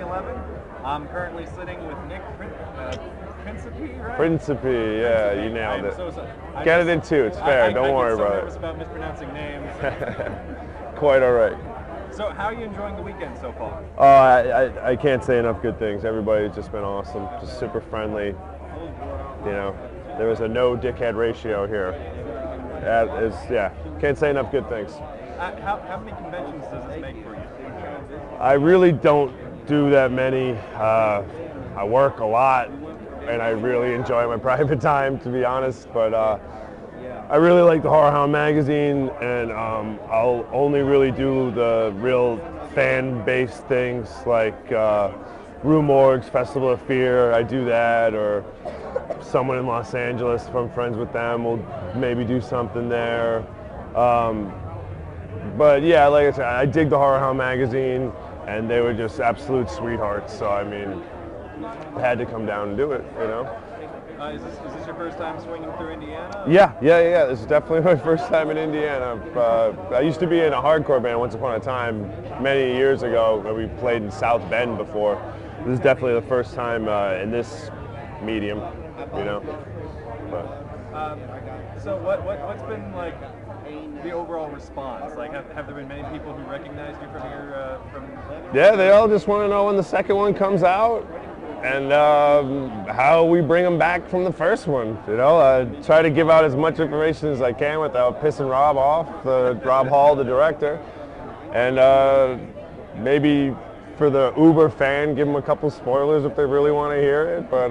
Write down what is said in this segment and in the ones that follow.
2011. I'm currently sitting with Nick Principe, right? Principe, yeah, you nailed it. I Get just- it in two, it's fair, don't worry I get so about nervous about mispronouncing names. it. Quite all right. So how are you enjoying the weekend so far? I can't say enough good things. Everybody's just been awesome, just super friendly. You know, there was a no dickhead ratio here. That is, yeah, can't say enough good things. How many conventions does this make for you? I really don't do that many. I work a lot, and I really enjoy my private time, to be honest. But I really like the Horror Hound magazine, and I'll only really do the real fan-based things like Rue Morgue's Festival of Fear. I do that, or someone in Los Angeles, if I'm friends with them, will maybe do something there. But yeah, like I said, I dig the Horror Hound magazine, and they were just absolute sweethearts. So I mean, I had to come down and do it, you know. Is this your first time swinging through Indiana? Yeah. This is definitely my first time in Indiana. I used to be in a hardcore band once upon a time, many years ago, when we played in South Bend before. This is definitely the first time in this medium, you know. So what's been like the overall response? Like, have there been many people who recognized you from your Yeah, they all just want to know when the second one comes out, and how we bring them back from the first one. You know, I try to give out as much information as I can without pissing Rob off, Rob Hall, the director, and maybe for the Uber fan, give them a couple spoilers if they really want to hear it. But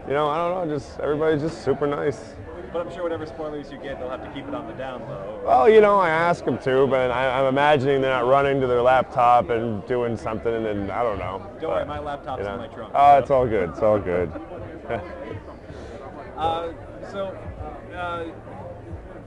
you know, I don't know, just everybody's just super nice. But I'm sure whatever spoilers you get, they'll have to keep it on the down low. Well, you know, I ask them to, but I'm imagining they're not running to their laptop and doing something, and I don't know. Don't worry, my laptop's in my trunk. Oh, it's all good. It's all good.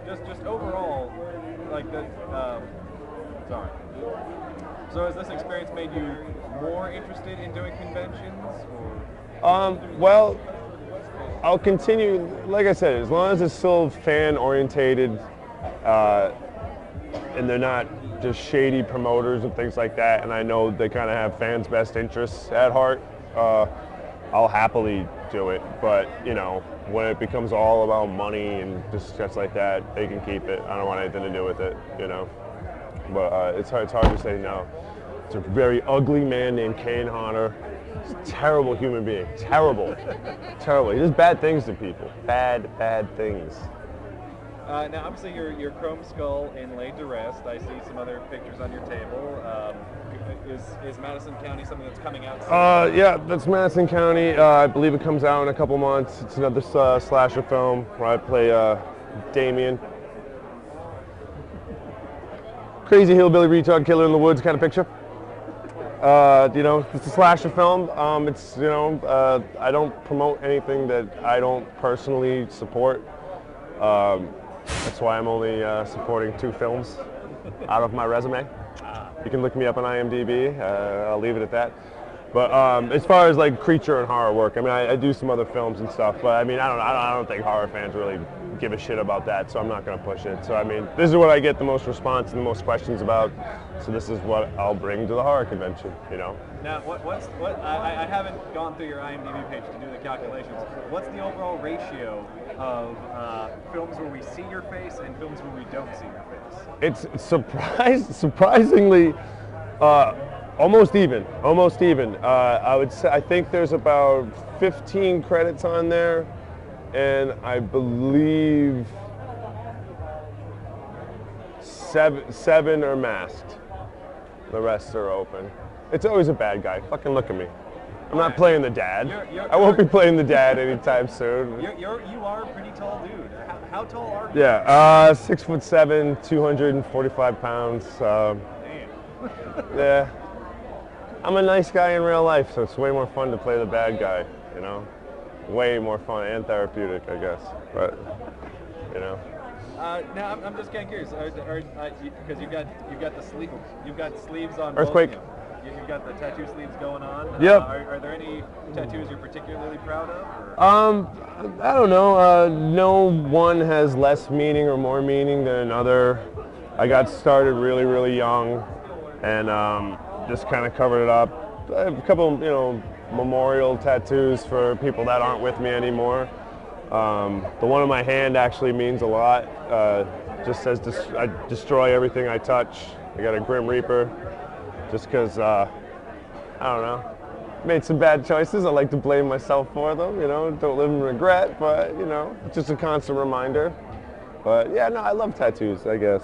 Just overall, like the, sorry. So has this experience made you more interested in doing conventions, or? Well, I'll continue, like I said, as long as it's still fan-orientated, and they're not just shady promoters and things like that, and I know they kind of have fans' best interests at heart, I'll happily do it. But, you know, when it becomes all about money and just like that, they can keep it. I don't want anything to do with it, you know. But it's hard to say no. It's a very ugly man named Kane Honor. He's a terrible human being. Terrible. Terrible. He does bad things to people. Bad things. Now, obviously, your Chrome Skull in Laid to Rest. I see some other pictures on your table. Is Madison County something that's coming out soon? Yeah, that's Madison County. I believe it comes out in a couple months. It's another slasher film where I play Damien. Crazy hillbilly retard killer in the woods kind of picture. You know, it's a slasher film. It's, you know, I don't promote anything that I don't personally support. That's why I'm only supporting 2 films out of my resume. You can look me up on IMDb. I'll leave it at that. But as far as like creature and horror work, I mean, I do some other films and stuff. But I mean, I don't think horror fans really give a shit about that. So I'm not going to push it. So I mean, this is what I get the most response and the most questions about. So this is what I'll bring to the horror convention. You know. Now, I haven't gone through your IMDb page to do the calculations. What's the overall ratio of films where we see your face and films where we don't see your face? It's surprisingly almost even. I would say, I think there's about 15 credits on there, and I believe seven are masked. The rest are open. It's always a bad guy. Fucking look at me. I'm not playing the dad. I won't be playing the dad anytime soon. You are a pretty tall dude. How tall are you? Yeah, 6'7", 245 pounds. Damn. Yeah. I'm a nice guy in real life, so it's way more fun to play the bad guy, you know? Way more fun and therapeutic, I guess. But, you know. Now I'm just kind of curious, because you've got the sleeve, you've got sleeves on. Earthquake. Both, you've got the tattoo sleeves going on. Yep. Are there any tattoos you're particularly proud of? Or? I don't know. No one has less meaning or more meaning than another. I got started really young, and just kind of covered it up. I have a couple, memorial tattoos for people that aren't with me anymore. The one on my hand actually means a lot. Just says I destroy everything I touch. I got a Grim Reaper, just because, I don't know, made some bad choices. I like to blame myself for them, don't live in regret, but, it's just a constant reminder. But yeah, no, I love tattoos, I guess,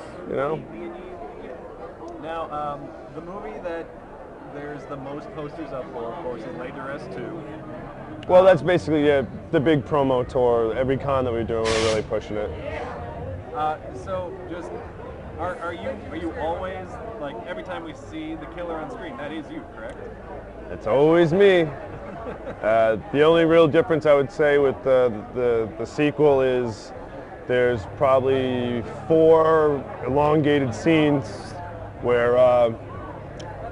Now, the movie that there's the most posters up for, of course, is Laid to Rest 2. Well, that's basically the big promo tour. Every con that we do, we're really pushing it. So, just are you always like every time we see the killer on screen? That is you, correct? It's always me. The only real difference I would say with the sequel is there's probably 4 elongated scenes where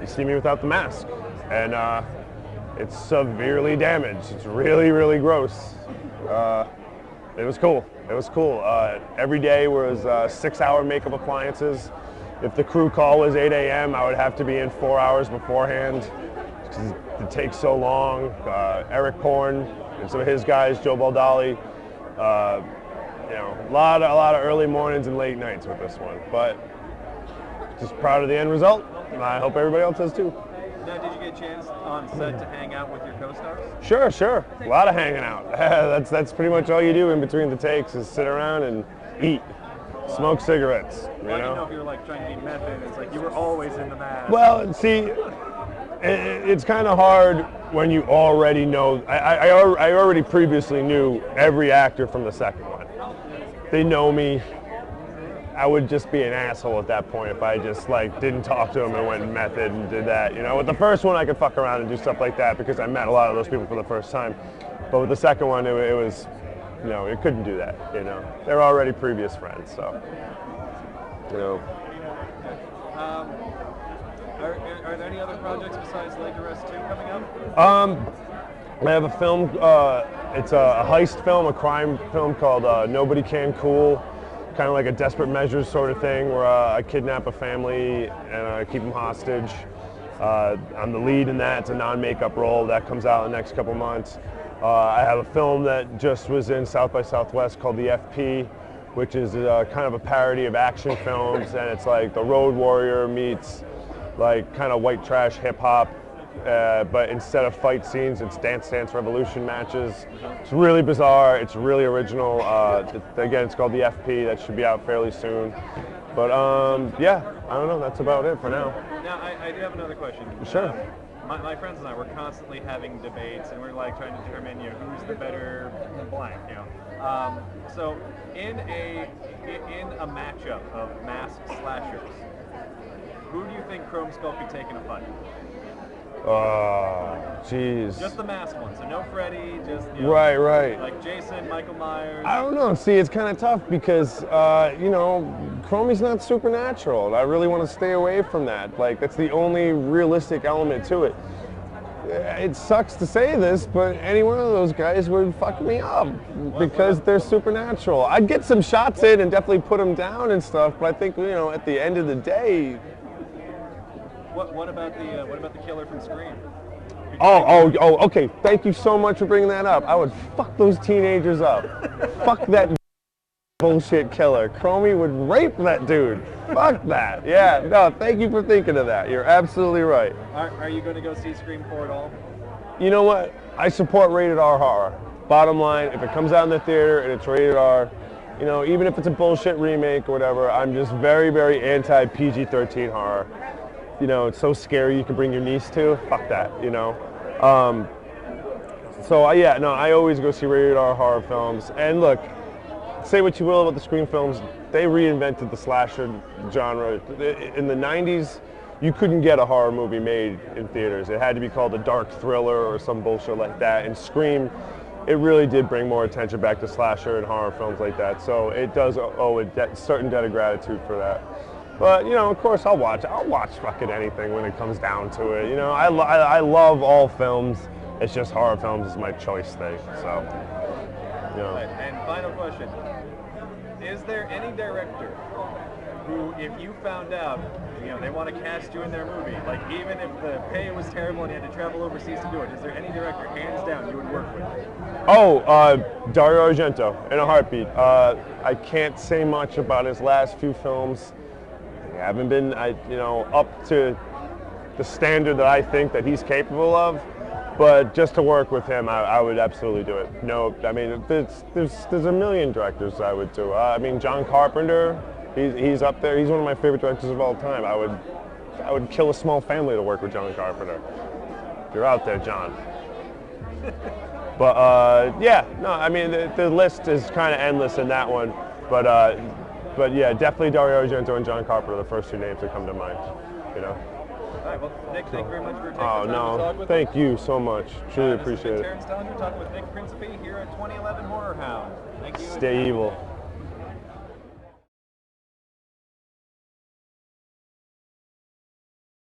you see me without the mask, and it's severely damaged. It's really, really gross. It was cool. It was cool. Every day was 6-hour makeup appliances. If the crew call was 8 a.m., I would have to be in 4 hours beforehand because it takes so long. Eric Korn and some of his guys, Joe Baldali, a lot of early mornings and late nights with this one. But just proud of the end result, and I hope everybody else is too. Now, did you get a chance on set to hang out with your co-stars? Sure. A lot of hanging out. That's pretty much all you do in between the takes is sit around and eat, smoke cigarettes. Well, I didn't know if you were like trying to be method. It's like you were always in the mask. Well, see, it's kind of hard when you already know. I already previously knew every actor from the second one. They know me. I would just be an asshole at that point if I just didn't talk to them and went method and did that. With the first one I could fuck around and do stuff like that because I met a lot of those people for the first time. But with the second one, it was, it couldn't do that. They're already previous friends, so. Are there any other projects besides Laid to Rest 2 coming up? I have a film. It's a heist film, a crime film called Nobody Can Cool. Kind of like a Desperate Measures sort of thing where I kidnap a family and I keep them hostage. I'm the lead in that. It's a non-makeup role that comes out in the next couple months. I have a film that just was in South by Southwest called The FP, which is kind of a parody of action films, and it's like The Road Warrior meets kind of white trash hip hop. But instead of fight scenes, it's Dance Dance Revolution matches. It's really bizarre. It's really original. Again, it's called The FP. That should be out fairly soon. But yeah, I don't know. That's about it for now. Now, I do have another question. Sure. My friends and I were constantly having debates, and we're trying to determine who's the better blank. So in a matchup of masked slashers, who do you think Chrome Skull could take in a fight? Oh, jeez. Just the masked one, so no Freddy, just right. Like Jason, Michael Myers. I don't know. See, it's kind of tough because Chromie's not supernatural, and I really want to stay away from that. That's the only realistic element to it. It sucks to say this, but any one of those guys would fuck me up because they're supernatural. I'd get some shots in and definitely put them down and stuff, but I think at the end of the day. What about the killer from Scream? Oh, okay. Thank you so much for bringing that up. I would fuck those teenagers up. Fuck that bullshit killer. Chromie would rape that dude. Fuck that. Yeah, no, thank you for thinking of that. You're absolutely right. Are you going to go see Scream 4 at all? You know what? I support rated R horror. Bottom line, if it comes out in the theater and it's rated R, even if it's a bullshit remake or whatever, I'm just very, very anti PG-13 horror. It's so scary you can bring your niece to. Fuck that, So yeah, no, I always go see rated R horror films. And look, say what you will about the Scream films, they reinvented the slasher genre. In the 90s, you couldn't get a horror movie made in theaters. It had to be called a dark thriller or some bullshit like that. And Scream, it really did bring more attention back to slasher and horror films like that. So it does owe a certain debt of gratitude for that. But, of course, I'll watch fucking anything when it comes down to it. I love all films. It's just horror films is my choice thing, so, Right. And final question. Is there any director who, if you found out, you know, they want to cast you in their movie, like even if the pay was terrible and you had to travel overseas to do it, is there any director, hands down, you would work with? Oh, Dario Argento, in a heartbeat. I can't say much about his last few films. I haven't been, up to the standard that I think that he's capable of. But just to work with him, I would absolutely do it. No, I mean, there's a million directors I would do. I mean, John Carpenter, he's up there. He's one of my favorite directors of all time. I would kill a small family to work with John Carpenter. You're out there, John. But yeah, no, I mean, the list is kind of endless in that one. But yeah, definitely Dario Argento and John Carpenter are the first two names that come to mind. You know. All right, well, Nick, thank you very much for taking the time to talk with us. Thank you so much. Truly appreciate it. Terrence Dellinger talking with Nick Principe here at 2011 Horror Hound. Thank you. Stay evil.